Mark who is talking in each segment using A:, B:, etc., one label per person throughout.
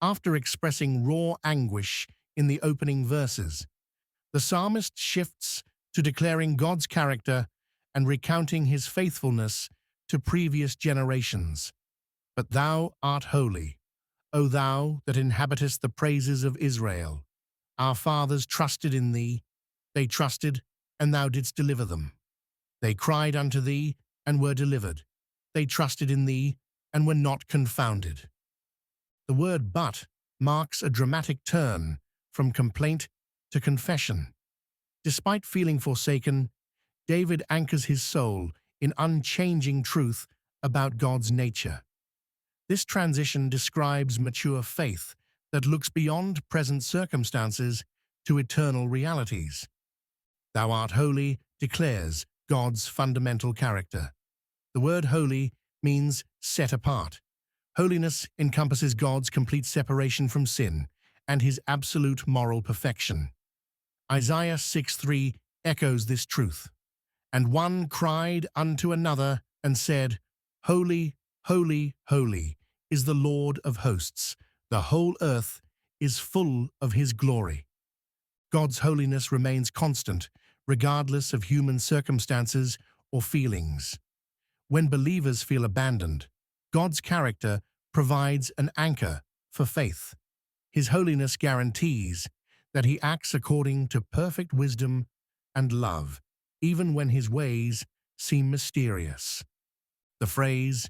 A: After expressing raw anguish in the opening verses, the psalmist shifts to declaring God's character and recounting his faithfulness to previous generations. But thou art holy, O thou that inhabitest the praises of Israel. Our fathers trusted in thee, they trusted, and thou didst deliver them. They cried unto thee, and were delivered. They trusted in thee, and were not confounded. The word but marks a dramatic turn from complaint to confession. Despite feeling forsaken, David anchors his soul in unchanging truth about God's nature. This transition describes mature faith that looks beyond present circumstances to eternal realities. Thou art holy declares God's fundamental character. The word holy means set apart. Holiness encompasses God's complete separation from sin and his absolute moral perfection. Isaiah 6:3 echoes this truth. And one cried unto another and said, Holy, holy, holy is the Lord of hosts. The whole earth is full of his glory. God's holiness remains constant, regardless of human circumstances or feelings. When believers feel abandoned, God's character provides an anchor for faith. His holiness guarantees that he acts according to perfect wisdom and love, even when his ways seem mysterious. The phrase,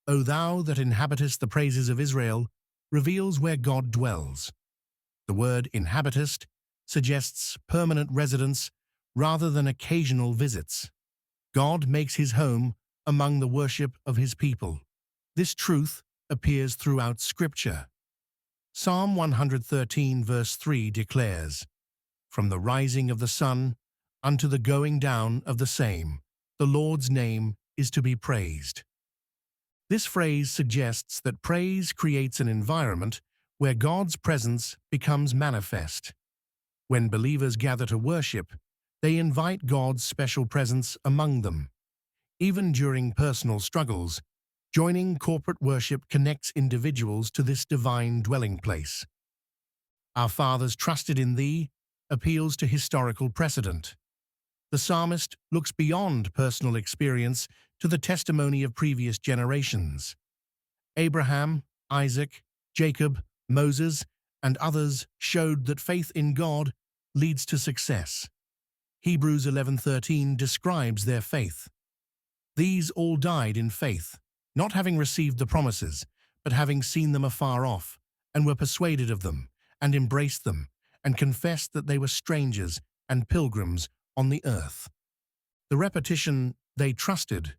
A: O thou that inhabitest the praises of Israel, reveals where God dwells. The word inhabitest suggests permanent residence rather than occasional visits. God makes his home among the worship of his people. This truth appears throughout Scripture. Psalm 113 verse 3 declares, From the rising of the sun unto the going down of the same, the Lord's name is to be praised. This phrase suggests that praise creates an environment where God's presence becomes manifest. When believers gather to worship, they invite God's special presence among them. Even during personal struggles, joining corporate worship connects individuals to this divine dwelling place. Our fathers trusted in thee appeals to historical precedent. The psalmist looks beyond personal experience to the testimony of previous generations. Abraham, Isaac, Jacob, Moses, and others showed that faith in God leads to success. Hebrews 11:13 describes their faith. These all died in faith, not having received the promises, but having seen them afar off, and were persuaded of them, and embraced them, and confessed that they were strangers and pilgrims on the earth. The repetition, they trusted,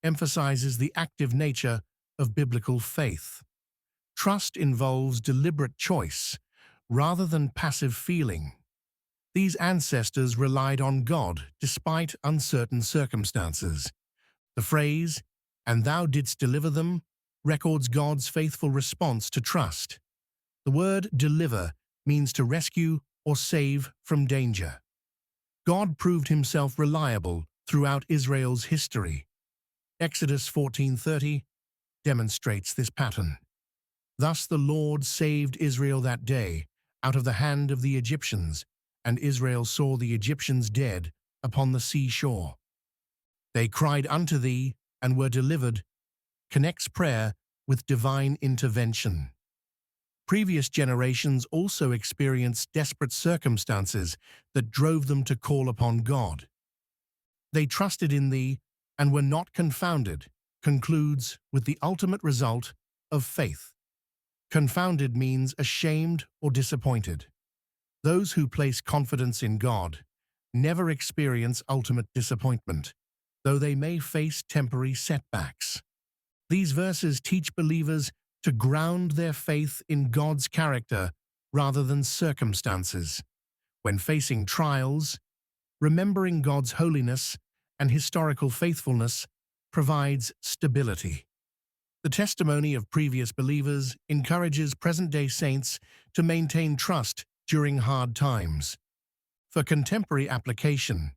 A: emphasizes the active nature of biblical faith. Trust involves deliberate choice, rather than passive feeling. These ancestors relied on God despite uncertain circumstances. The phrase, and thou didst deliver them, records God's faithful response to trust. The word deliver means to rescue or save from danger. God proved himself reliable throughout Israel's history. Exodus 14:30 demonstrates this pattern. Thus the Lord saved Israel that day out of the hand of the Egyptians, and Israel saw the Egyptians dead upon the seashore. They cried unto thee and were delivered, connects prayer with divine intervention. Previous generations also experienced desperate circumstances that drove them to call upon God. They trusted in thee and were not confounded, concludes with the ultimate result of faith. Confounded means ashamed or disappointed. Those who place confidence in God never experience ultimate disappointment, though they may face temporary setbacks. These verses teach believers to ground their faith in God's character rather than circumstances. When facing trials, remembering God's holiness and historical faithfulness provides stability. The testimony of previous believers encourages present-day saints to maintain trust during hard times. For contemporary application,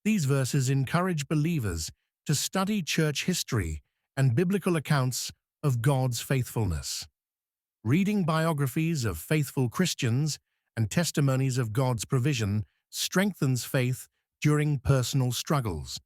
A: these verses encourage believers to study church history and biblical accounts of God's faithfulness. Reading biographies of faithful Christians and testimonies of God's provision strengthens faith during personal struggles.